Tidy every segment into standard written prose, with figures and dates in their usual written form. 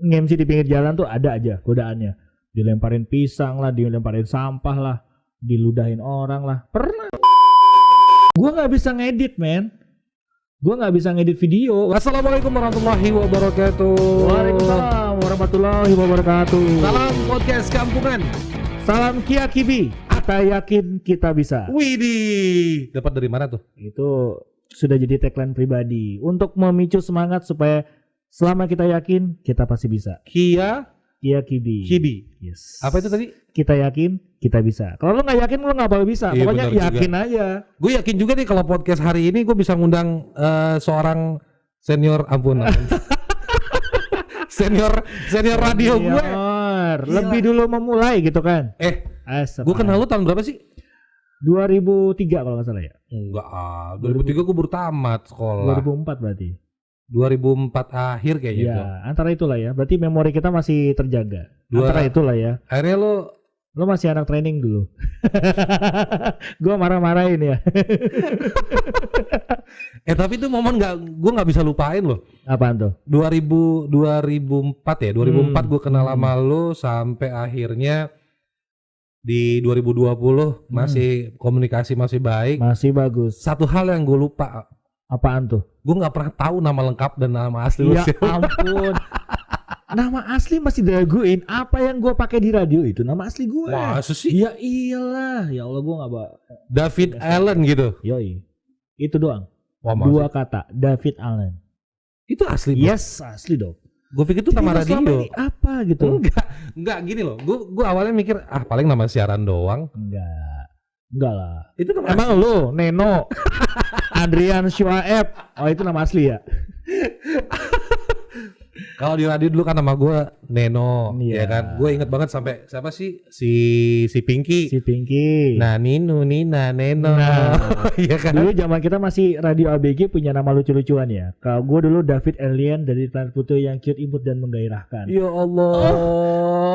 nge-MC di pinggir jalan tuh ada aja godaannya. Dilemparin pisang lah, dilemparin sampah lah, diludahin orang lah. Pernah. Gua nggak bisa ngedit, men. Gua nggak bisa ngedit video. Assalamualaikum warahmatullahi wabarakatuh. Waalaikumsalam warahmatullahi wabarakatuh. Salam podcast kampungan. Salam Kia Kibi. Kita yakin kita bisa. Widih. Dapat dari mana tuh? Itu sudah jadi tagline pribadi untuk memicu semangat supaya selama kita yakin kita pasti bisa. Kia Kibi. Yes. Apa itu tadi? Kita yakin kita bisa. Kalau lu nggak yakin lu nggak bakal bisa. Iya, Pokoknya yakin juga. aja. Gue yakin juga nih kalau podcast hari ini gue bisa ngundang seorang senior senior radio gue. Lebih dulu memulai gitu kan. Gue kenal lu tahun berapa sih? 2003 kalau nggak salah ya. Enggak 2003 gue baru tamat sekolah. 2004 berarti. 2004 akhir kayaknya Ya, tuh. antara itulah ya. Berarti memori kita masih terjaga. Antara itulah ya. Akhirnya Lo masih anak training dulu. Gua marah-marahin ya. Tapi itu momen gue nggak bisa lupain loh. Apaan tuh? 2004 ya. 2004 gue kenal sama lo sampai akhirnya di 2020 masih komunikasi masih baik. Masih bagus. Satu hal yang gue lupa. Apaan tuh? Gue nggak pernah tahu nama lengkap dan nama asli lo. Ya ampun. Nama asli masih diraguin. Apa yang gue pakai di radio itu nama asli gue. Masa sih? Ya iyalah. Ya Allah gue nggak David Allen gitu. Yoi. Itu doang. Wah, Dua kata. David Allen. Itu asli. Yes, asli dong. Gue pikir itu nama radio. Ini apa gitu? Enggak gini loh. Gue awalnya mikir paling nama siaran doang. Enggak lah. Itu nama emang asli. lu Neno Adrian Shuaib. Oh itu nama asli ya? Kalau di radio dulu kan nama gue Neno, Iya. ya kan. Gue inget banget sampai siapa sih si Pinky. Si Pinky. Nah, Nino, Nina, Neno. Iya kan. Dulu zaman kita masih radio ABG punya nama lucu-lucuan ya. Kalau gue dulu David Alien dari Planet Pluto yang cute, imut dan menggairahkan. Ya Allah.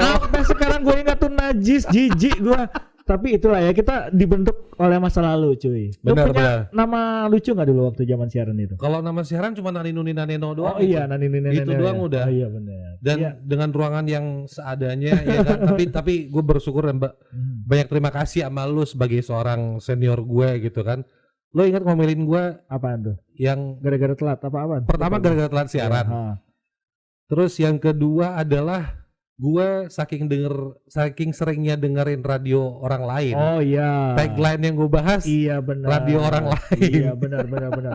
Sampai sekarang gue ingat tuh najis, jijik gue. Tapi itulah ya, kita dibentuk oleh masa lalu cuy. Lu punya nama lucu gak dulu waktu zaman siaran itu? Kalau nama siaran cuma Nino, Nina, Neno doang. Oh iya, Nino. Itu doang ya. udah. Oh iya benar. Dan iya. dengan ruangan yang seadanya ya kan. tapi gue bersyukur dan banyak terima kasih sama lu sebagai seorang senior gue gitu kan. Lo ingat ngomelin gue Apaan tuh? yang Gara-gara telat apa-apaan? pertama gara-gara telat siaran. Ya, Terus yang kedua adalah gue saking seringnya dengerin radio orang lain. Oh iya. Tagline yang gue bahas. Iya benar. Radio orang lain. Iya benar.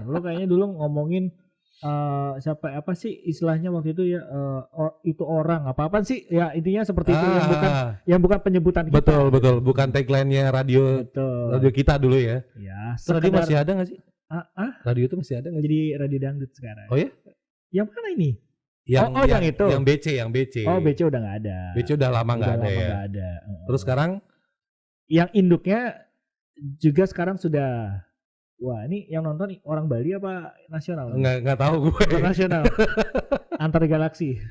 Lo kayaknya dulu ngomongin apa sih istilahnya waktu itu ya itu orang apa sih ya intinya seperti itu yang bukan penyebutan kita. Betul bukan tagline-nya radio. Betul. Radio kita dulu ya. Ya. Radio masih ada nggak sih? Radio itu masih ada nggak? Jadi radio dangdut sekarang. Oh ya? Yang mana ini? Yang itu. Yang BC. Oh BC udah nggak ada. BC udah lama nggak ada ya. Gak ada. Terus sekarang yang induknya juga sekarang sudah. Wah ini yang nonton orang Bali apa nasional? Nggak tahu gue. Nasional. Antar galaksi.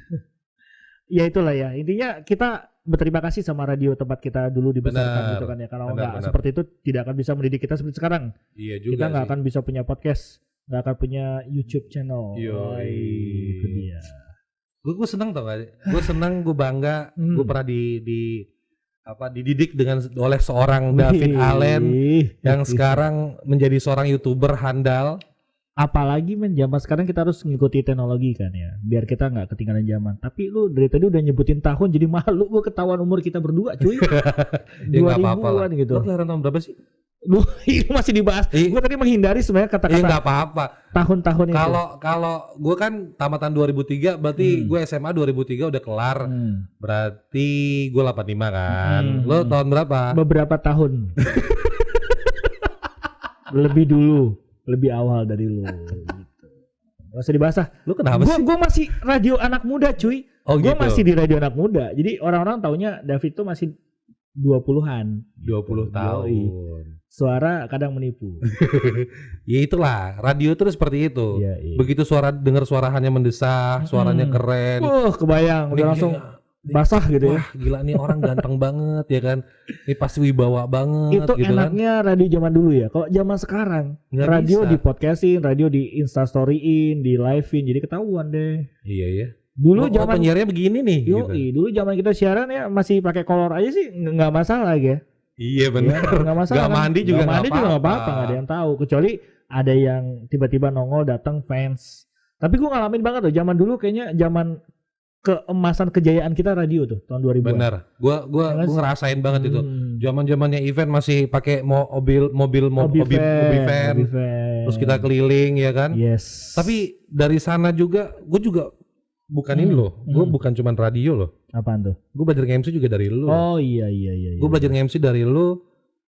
Ya itulah ya. Intinya kita berterima kasih sama radio tempat kita dulu dibesarkan gitu kan ya. Kalau nggak seperti itu tidak akan bisa mendidik kita seperti sekarang. Iya juga. Kita nggak akan bisa punya podcast. Nggak akan punya YouTube channel. Itu dia. Gue seneng tau gak? Gue seneng, gue bangga. Gue pernah dididik oleh seorang David Allen yang sekarang menjadi seorang YouTuber handal. Apalagi zaman sekarang kita harus mengikuti teknologi kan ya, biar kita nggak ketinggalan zaman. Tapi lu dari tadi udah nyebutin tahun, jadi malu gue ketahuan umur kita berdua cuy. 2000-an gitu. Lu kelahiran tahun berapa sih? Lu itu masih dibahas. Gue tadi menghindari sebenarnya kata-kata. Iya nggak apa-apa. Tahun-tahun itu. Kalau gue kan tamatan 2003, berarti gue SMA 2003 udah kelar. Berarti gue 85 kan. Lo tahun berapa? Beberapa tahun. Lebih dulu, lebih awal dari lu. Gitu. Gak usah dibahas. Lu kenapa sih? Gue masih radio anak muda cuy. Oh gue gitu. masih di radio anak muda. Jadi orang-orang taunya David tuh masih 20-an. 20 tahun. Suara kadang menipu. Ya itulah, radio terus seperti itu. Iya. Begitu dengar suaranya mendesah, suaranya keren. Kebayang udah langsung basah gitu ya. Wah, gila nih orang ganteng banget ya kan. Ini pasti wibawa banget itu gitu enaknya kan. Radio zaman dulu ya. Kalau zaman sekarang nggak radio bisa. di podcastin, radio di instastoryin, di livein, jadi ketahuan deh. Iya ya. Dulu Oh, zaman penyiarnya begini nih gitu. dulu zaman kita siaran ya masih pakai kolor aja sih nggak masalah ya. Iya Iya, benar. nggak masalah Gak kan. mandi juga Nggak nggak mandi juga nggak apa-apa. apa-apa, nggak ada yang tahu. Kecuali ada yang tiba-tiba nongol datang fans. Tapi gue ngalamin banget loh zaman dulu kayaknya zaman keemasan kejayaan kita radio tuh tahun 2000-an. Bener. Gua Ya, ngerasain banget itu. Hmm. Zaman-zamannya event masih pakai mobil van. Hobi fan. Terus kita keliling ya kan. Yes. Tapi dari sana juga gue juga bukan ini loh. Gue bukan cuman radio loh. apaan tuh? Gue belajar nge-MC juga dari lu. Oh iya. Gue belajar nge-MC dari lu.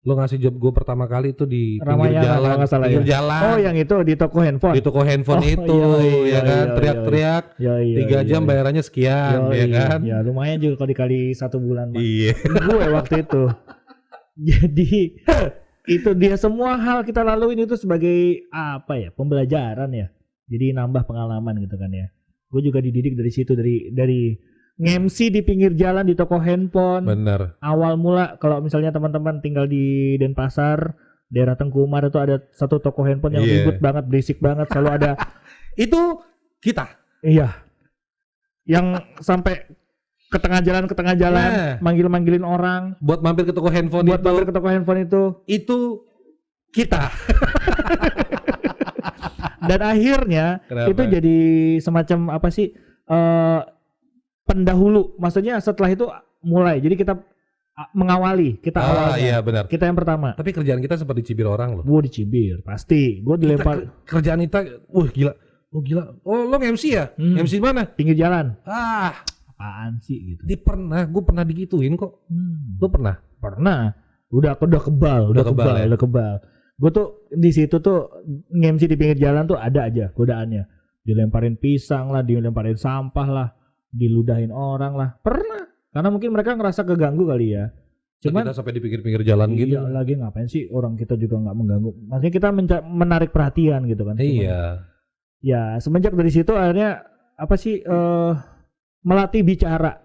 Lu ngasih job gue pertama kali itu di Ramayana, pinggir jalan. kalau nggak salah Pinggir ya. jalan. Oh yang itu di toko handphone. Di toko handphone Oh, itu iya, ya kan. iya, Teriak-teriak. Iya, 3 jam bayarannya sekian ya kan. Ya lumayan juga kalau dikali 1 bulan mah. Iya. Gue waktu itu. Jadi itu dia semua hal kita laluin itu sebagai apa ya, pembelajaran ya. Jadi nambah pengalaman gitu kan ya. Gue juga dididik dari situ, dari nge-MC di pinggir jalan di toko handphone. Bener. Awal mula kalau misalnya teman-teman tinggal di Denpasar, daerah Tengkumar itu ada satu toko handphone yang Iya. ribut banget, berisik banget, selalu ada. Itu kita. Iya. Yang sampai ke tengah jalan Nah. manggil-manggilin orang Buat mampir ke toko handphone buat mampir ke toko handphone itu kita. dan akhirnya Kenapa? itu jadi semacam apa sih pendahulu, maksudnya setelah itu mulai jadi kita mengawali, kita awalnya Iya benar. kita yang pertama. Tapi kerjaan kita seperti cibir orang loh. Gue dicibir pasti, gue dilempar Kerjaan kita, gila. Oh gila. Oh lo MC ya? MC mana? pinggir jalan. Apaan sih gitu. Gue pernah digituin kok. Lo pernah? Pernah. Udah kebal. Ya? Udah kebal. Gue tuh di situ tuh nge-MC di pinggir jalan tuh ada aja godaannya. Dilemparin pisang lah, dilemparin sampah lah, diludahin orang lah. Pernah. Karena mungkin mereka ngerasa keganggu kali ya. Cuman kita sampai di pinggir-pinggir jalan gitu. iya, lagi ngapain sih orang kita juga nggak mengganggu. Maksudnya kita menarik perhatian gitu kan. Cuman, Iya. ya semenjak dari situ akhirnya apa sih melatih bicara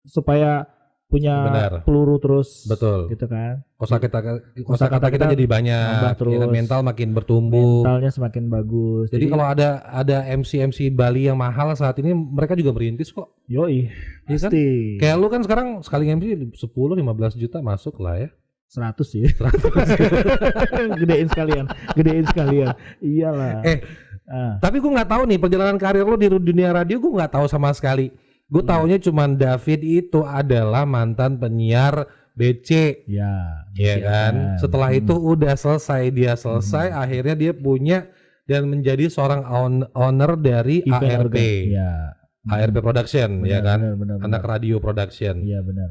supaya punya Benar. peluru terus. Betul. Gitu kan. Kosakata kita jadi banyak. nambah terus. Ya kan, mental makin bertumbuh. Mentalnya semakin bagus. Jadi kalau ada MC Bali yang mahal saat ini mereka juga merintis kok. Yoi, Iya kan? pasti Kayak lu kan sekarang sekali MC 10-15 juta masuk lah ya. 100 sih. gedein sekalian. Iyalah. Tapi gue nggak tahu nih perjalanan karir lo di dunia radio, gue nggak tahu sama sekali. Gue taunya cuman David itu adalah mantan penyiar BC. Ya kan. Setelah itu udah selesai, akhirnya dia punya dan menjadi seorang owner dari Event ARP. Ya. ARP Production ya kan. Benar. Anak radio production. Iya benar.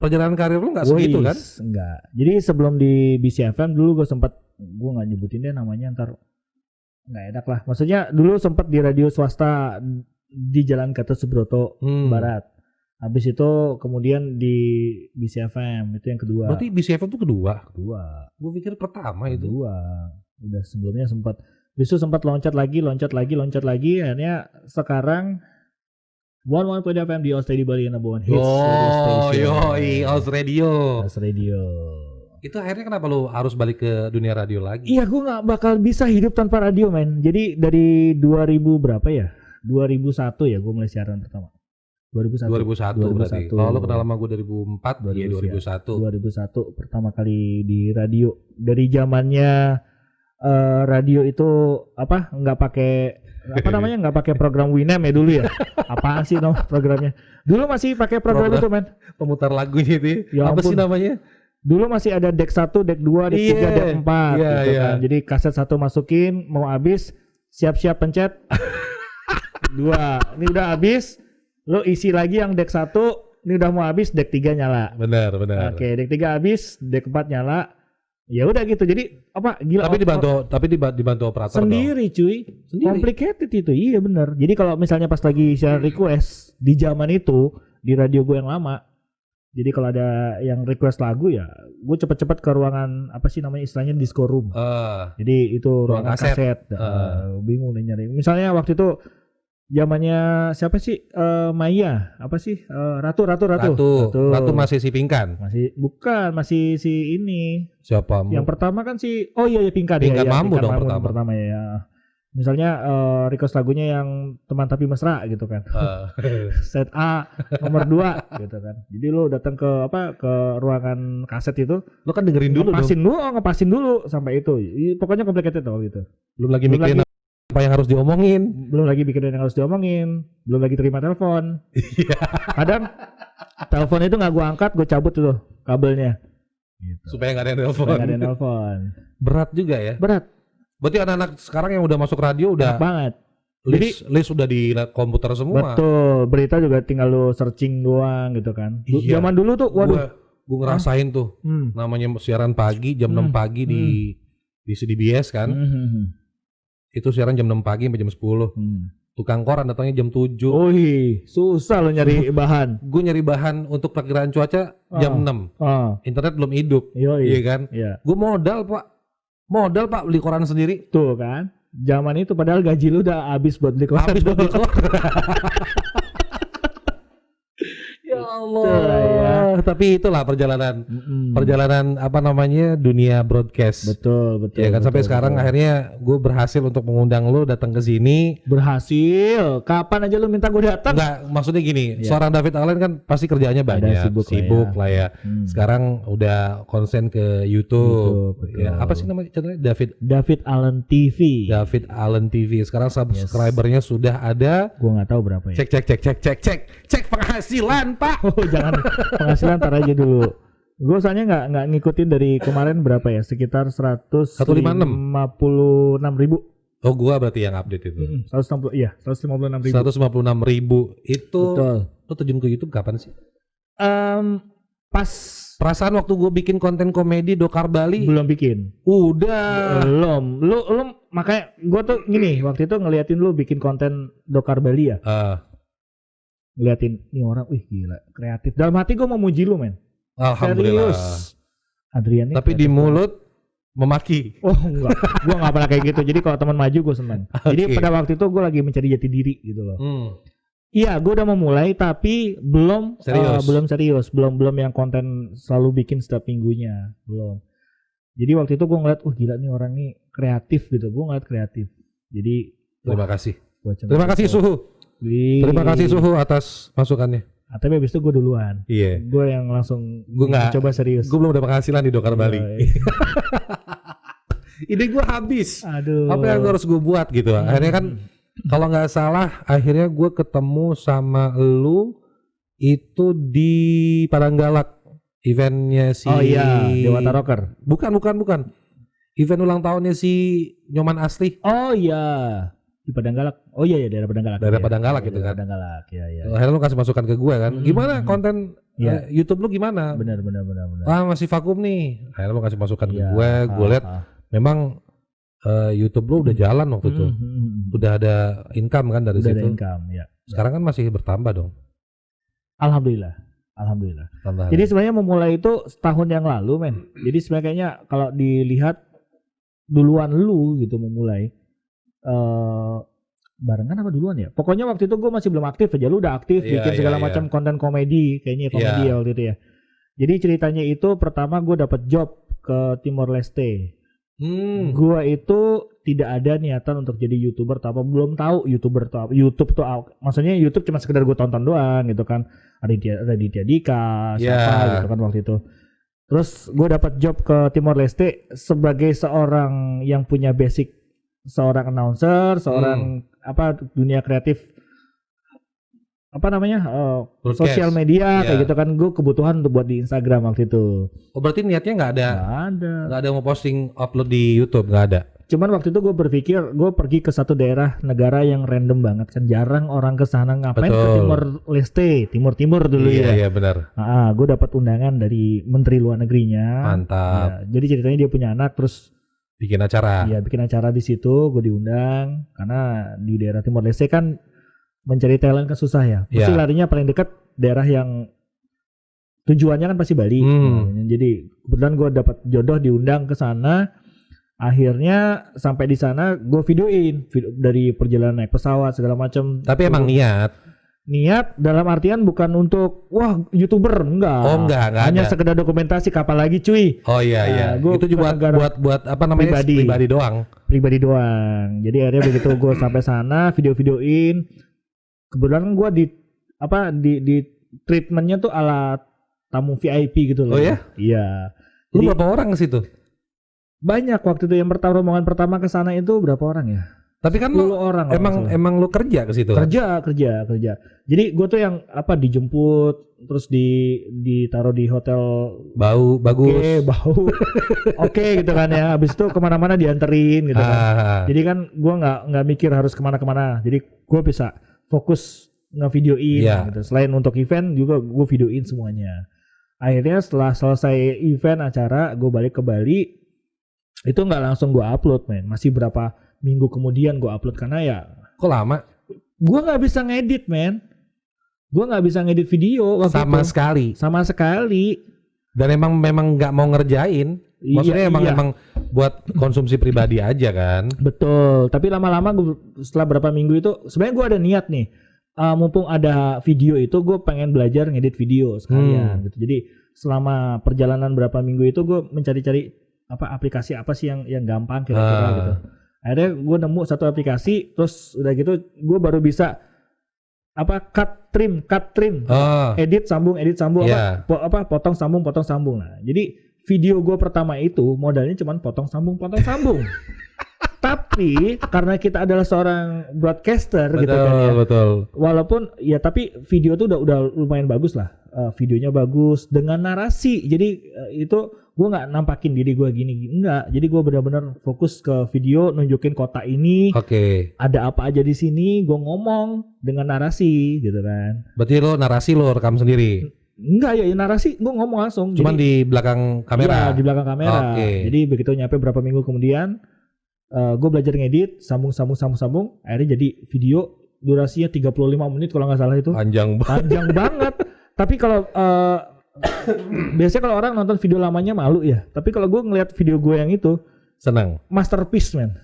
Perjalanan karir lu nggak segitu kan? Enggak. Jadi sebelum di BCFM dulu gue nggak nyebutin deh namanya, ntar nggak enak lah. Maksudnya dulu sempat di radio swasta di Jalan Gatot Subroto Barat. Habis itu kemudian di BCFM itu yang kedua. Berarti BCFM itu kedua. Gue pikir pertama itu. Kedua. Udah sebelumnya sempat loncat lagi. Akhirnya sekarang One FM di Oz Radio Bali, number one hits radio station. Oz Radio. Oz Radio. Itu akhirnya kenapa lu harus balik ke dunia radio lagi? Iya, gue nggak bakal bisa hidup tanpa radio, men. Jadi dari 2000 berapa ya? 2001 ya gue mulai siaran pertama. 2001 berarti. Kalau lu kenal sama gue 2004, iya 2001. 2001 pertama kali di radio. Dari zamannya radio itu nggak pakai program Winamp ya dulu ya. Apaan sih nama programnya? Dulu masih pakai program itu, men. Pemutar lagu gitu. Ya apa ampun. sih namanya? Dulu masih ada deck 1, deck 2, deck 3, deck 4 gitu kan. Jadi kaset 1 masukin, mau habis, siap-siap pencet. 2, ini udah habis, lo isi lagi yang deck 1, ini udah mau habis, deck 3 nyala. Benar. Oke, deck 3 habis, deck 4 nyala. Ya udah gitu. Jadi gila. Tapi dibantu operator sendiri dong. Cuy. Complicated itu. Iya benar. Jadi kalau misalnya pas lagi share request di zaman itu di radio gue yang lama. Jadi kalau ada yang request lagu ya, gue cepet-cepet ke ruangan istilahnya disco room. Jadi itu ruangan kaset. Bingung nih nyari. Misalnya waktu itu zamannya siapa sih? Maya, Ratu masih si Pinkan. Masih si ini. Siapa? Yang pertama kan Pinkan Mambo dong pertama ya. Misalnya request lagunya yang teman tapi mesra gitu kan. Set A nomor 2 gitu kan. Jadi lu datang ke ruangan kaset itu, Lu kan dengerin dulu dong. ngepasin dulu sampai itu. Pokoknya complicated tau gitu. Belum lagi mikirin apa yang harus diomongin. Belum lagi pikirin yang harus diomongin, belum lagi terima telepon. Iya. Kadang telepon itu nggak gue angkat, gue cabut tuh kabelnya. Gitu. Supaya nggak ada yang nelfon. Nggak ada yang nelfon. Berat juga ya. Berat. Berarti anak-anak sekarang yang udah masuk radio udah Enak banget. list udah di komputer semua. Betul. Berita juga tinggal lu searching doang gitu kan. Iya. Zaman dulu tuh, waduh. Gue ngerasain tuh namanya siaran pagi jam 6 pagi di CDBS kan. Itu siaran jam 6 pagi sampai jam 10. Tukang koran datangnya jam 7. Wih, susah lo nyari bahan. Gue nyari bahan untuk perkiraan cuaca jam 6. Internet belum hidup. Iya kan? Iya. Gue modal Pak beli koran sendiri. Tuh kan. Zaman itu padahal gaji lu udah habis buat beli koran. Habis buat beli koran. Ya Allah. Ya. Tapi itulah perjalanan dunia broadcast. Betul. Ya kan sampai sekarang akhirnya gue berhasil untuk mengundang lu datang ke sini. Berhasil. Kapan aja lu minta gue datang? Enggak, maksudnya gini, seorang David Allen kan pasti kerjaannya banyak, sibuk lah ya. Sekarang udah konsen ke YouTube. Ya, apa sih nama channelnya? David Allen TV. David Allen TV. Sekarang subscribernya sudah ada. Gue nggak tahu berapa ya. Cek penghasilan Pak. Oh jangan, penghasilan ntar aja dulu. Gue soalnya nggak ngikutin dari kemarin berapa ya, sekitar 156.000. Oh gua berarti yang update itu. 156.000. 156.000 itu. Betul. Lo terjun ke YouTube kapan sih? Pas perasaan waktu gue bikin konten komedi Dokar Bali belum bikin. Udah. Belum. Lu makanya gue tuh gini, waktu itu ngeliatin lu bikin konten Dokar Bali ya. Ngeliatin nih orang, wih gila, kreatif. Dalam hati gue memuji lu, men. Alhamdulillah. Serius. Adrian. Tapi di mulut memaki. Oh enggak, gue nggak pernah kayak gitu. Jadi kalau teman maju gue senang. Jadi pada waktu itu gue lagi mencari jati diri gitu loh. Iya, gue udah memulai tapi belum serius. Belum yang konten selalu bikin setiap minggunya, belum. Jadi waktu itu gue ngeliat, gila nih orang nih kreatif gitu. Gue ngeliat kreatif. Jadi terima kasih. Terima kasih Suhu. Terima kasih Suhu atas masukannya. Tapi abis itu gue duluan. Iya. Gue yang langsung coba serius. Gue belum ada penghasilan di Dokar Bali. Ide gue habis. Aduh. Apa yang harus gue buat gitu. Akhirnya kan kalau nggak salah akhirnya gue ketemu sama lu itu di Padanggalak. Eventnya si Dewata Rocker. Bukan. Event ulang tahunnya si Nyoman Asli. Oh iya. Di Padanggalak. Oh iya daerah Padanggalak. Daerah Padanggalak gitu kan. Padanggalak, iya. Akhirnya lu kasih masukan ke gue kan. Gimana konten YouTube lu gimana? Benar. Masih vakum nih. Akhirnya lu kasih masukan ke gue. Gue lihat memang YouTube lu udah jalan waktu itu. Udah ada income kan dari situ. Udah ada income, ya. Sekarang kan masih bertambah dong. Alhamdulillah. Jadi sebenarnya memulai itu setahun yang lalu, men. Jadi sebenarnya kayaknya kalau dilihat duluan lu gitu memulai. Barengan apa duluan ya? Pokoknya waktu itu gue masih belum aktif aja. Lu udah aktif bikin segala macam konten komedi, kayaknya komedi ya waktu itu ya. Jadi ceritanya itu pertama gue dapat job ke Timor Leste. Gue itu tidak ada niatan untuk jadi YouTuber, tapi belum tahu YouTuber tuh apa. YouTube tuh maksudnya YouTube cuma sekedar gue tonton doang gitu kan. Raditya Dika, siapa gitu kan waktu itu. Terus gue dapat job ke Timor Leste sebagai seorang yang punya basic, seorang announcer, seorang dunia kreatif, sosial media kayak gitu kan. Gue kebutuhan untuk buat di Instagram waktu itu. Oh berarti niatnya nggak ada mau posting upload di YouTube, nggak ada. Cuman waktu itu gue berpikir gue pergi ke satu daerah negara yang random banget kan, jarang orang ke sana, ngapain ke Timor Leste, Timur dulu ya. Iya benar. Gue dapat undangan dari Menteri Luar Negerinya. Mantap. Jadi ceritanya dia punya anak terus bikin acara. Iya, bikin acara di situ, gue diundang karena di daerah Timor Leste kan mencari talent kan susah ya. Pasti larinya paling dekat daerah yang tujuannya kan pasti Bali. Jadi kebetulan gue dapat jodoh diundang ke sana. Akhirnya sampai di sana gue videoin dari perjalanan naik pesawat segala macam. Tapi emang niat Niat dalam artian bukan untuk wah YouTuber, enggak. Oh enggak Hanya ada. sekedar dokumentasi kapal lagi cuy. Oh iya. Gua Itu juga buat apa namanya pribadi doang. Pribadi doang. Jadi akhirnya begitu gue sampai sana video-videoin. Kebetulan gue di treatmentnya tuh ala tamu VIP gitu loh. Oh ya? Iya. Lu Jadi, berapa orang ke situ? banyak waktu itu yang rombongan pertama ke sana itu berapa orang ya? Tapi kan 10 lu orang. kalau nggak salah. emang lu kerja ke situ. kerja. Jadi gue tuh yang dijemput terus ditaruh di hotel Bagus. Oke, bau. Oke gitu kan ya. Habis itu kemana-mana dianterin gitu kan. Jadi kan gue nggak mikir harus kemana-kemana. Jadi gue bisa fokus ngevideoin gitu. Selain untuk event juga gue videoin semuanya. Akhirnya setelah selesai event acara, gue balik ke Bali. Itu nggak langsung gue upload, men. Masih berapa minggu kemudian gue upload karena ya. Kok lama? Gue nggak bisa ngedit, men. Gue nggak bisa ngedit video waktu Sama itu. Sama sekali. Dan memang nggak mau ngerjain. Maksudnya emang buat konsumsi pribadi aja kan. Betul. Tapi lama-lama setelah berapa minggu itu sebenarnya gue ada niat nih. Mumpung ada video itu gue pengen belajar ngedit video sekalian gitu. Jadi selama perjalanan berapa minggu itu gue mencari-cari aplikasi apa sih yang gampang kira-kira gitu. Akhirnya gue nemu satu aplikasi, terus udah gitu gue baru bisa cut trim, edit sambung, potong sambung. Nah, jadi video gue pertama itu modalnya cuma potong sambung. Tapi karena kita adalah seorang broadcaster gitu kan ya. Betul. Walaupun ya tapi video tuh udah lumayan bagus lah. Videonya bagus dengan narasi. Jadi itu gue nggak nampakin diri gue gini enggak. Jadi gue benar-benar fokus ke video, nunjukin kota ini. Oke. Ada apa aja di sini, gue ngomong dengan narasi gitu kan. Berarti narasi lo rekam sendiri? Enggak ya narasi gue ngomong langsung. Cuman di belakang kamera? Iya di belakang kamera. Jadi begitu nyampe berapa minggu kemudian gue belajar ngedit, sambung. Akhirnya jadi video durasinya 35 menit kalau nggak salah itu. Panjang banget. Tapi kalau biasanya kalau orang nonton video lamanya malu ya. Tapi kalau gue ngeliat video gue yang itu, senang. Masterpiece, man.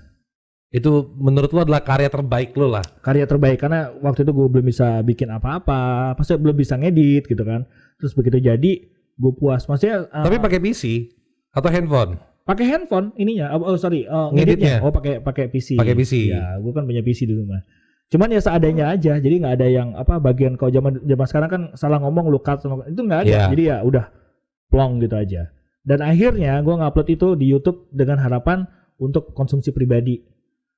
Itu menurut lo adalah karya terbaik lo lah? Karya terbaik karena waktu itu gue belum bisa bikin apa-apa, pasti belum bisa ngedit gitu kan. Terus begitu jadi gue puas. Maksudnya. Tapi pakai PC atau handphone? Pakai handphone ininya. Ngeditnya. Pakai PC. Pakai PC. Ya, gue kan punya PC di rumah. Cuman ya seadanya aja. Jadi nggak ada yang bagian kalau zaman sekarang kan salah ngomong lu cut itu nggak ada. Yeah. Jadi ya udah plong gitu aja. Dan akhirnya gue ngupload itu di YouTube dengan harapan untuk konsumsi pribadi.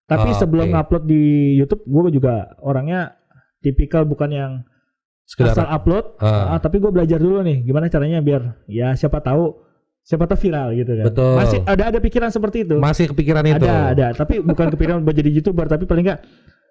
Tapi sebelum ngupload di YouTube, gue juga orangnya tipikal bukan yang asal upload. Tapi gue belajar dulu nih gimana caranya biar ya siapa tahu viral gitu kan. Betul. Masih ada pikiran seperti itu. Masih kepikiran itu. Ada. Tapi bukan kepikiran buat jadi YouTuber, tapi paling enggak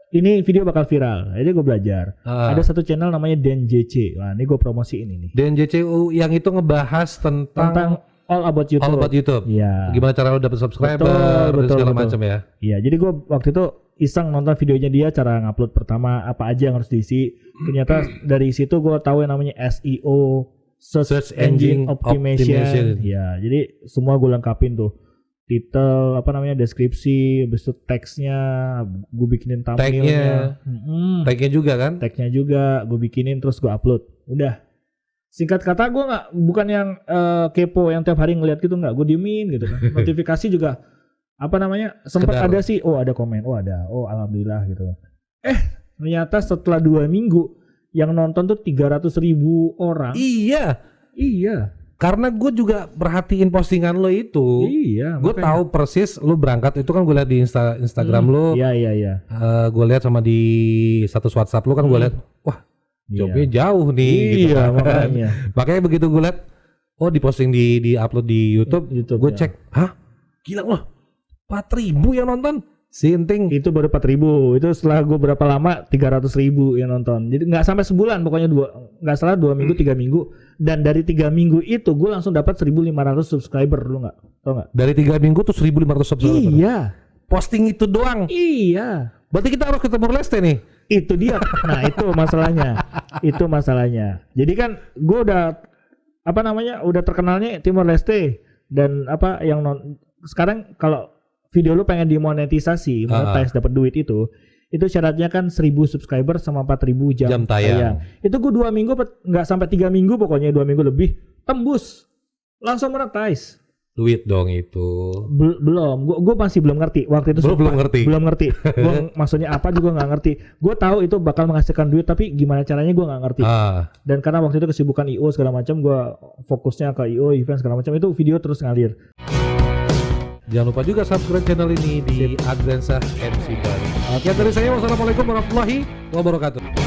ini video bakal viral. Jadi gue belajar. Ada satu channel namanya DenJC. Nah, ini gue promosiin ini. DenJC yang itu ngebahas tentang all about YouTube. All about YouTube. Iya. Gimana cara lo dapet subscriber dan segala macam ya. Iya, jadi gue waktu itu iseng nonton videonya dia, cara ngupload pertama apa aja yang harus diisi. Ternyata dari situ gue tahu yang namanya SEO, Search Engine Optimization. Ya, jadi semua gue lengkapin tuh. Titel, deskripsi, habis itu teksnya, gue bikinin thumbnailnya. Tagnya juga kan? Tagnya juga, gue bikinin terus gue upload. Udah. Singkat kata gue bukan yang kepo yang tiap hari ngeliat gitu, nggak. Gue diemin gitu kan. Notifikasi juga sempat ada sih. Oh ada komen, ada. Oh alhamdulillah gitu. Ternyata setelah 2 minggu yang nonton tuh 300.000 orang. Iya. Karena gue juga perhatiin postingan lo itu. Iya. Gue tahu persis lo berangkat itu kan gue lihat di Instagram lo. Iya. Gue lihat sama di status WhatsApp lo kan gue lihat, wah jobnya jauh nih. Gitu iya kan. Makanya begitu gue lihat, diposting di upload di YouTube gue cek, gila loh, 4.000 yang nonton. Sinting. Itu baru 4.000. Itu setelah gue berapa lama 300.000 yang nonton. Jadi nggak sampai sebulan, pokoknya 2 minggu 3 minggu. Dan dari 3 minggu itu gue langsung dapat 1.500 subscriber. Lu nggak tau nggak? Dari 3 minggu tuh 1.500 subscriber. Iya. Posting itu doang. Iya. Berarti kita harus ketemu Leste nih. Itu dia. Nah itu masalahnya. Jadi kan gue udah udah terkenalnya Timor Leste dan sekarang kalau video lu pengen dimonetisasi, monetize dapat duit itu Itu syaratnya kan 1000 subscriber sama 4000 jam tayang. Itu gue 2 minggu nggak sampai 3 minggu, pokoknya 2 minggu lebih tembus, langsung monetize. Duit dong itu. Belum, gue masih belum ngerti waktu itu. Belum ngerti. Gue maksudnya apa juga nggak ngerti. Gue tahu itu bakal menghasilkan duit, tapi gimana caranya gue nggak ngerti. Dan karena waktu itu kesibukan IO segala macam, gue fokusnya ke IO event segala macam, itu video terus ngalir. Jangan lupa juga subscribe channel ini di Adrensah MC Bari. Dari saya, wassalamualaikum warahmatullahi wabarakatuh.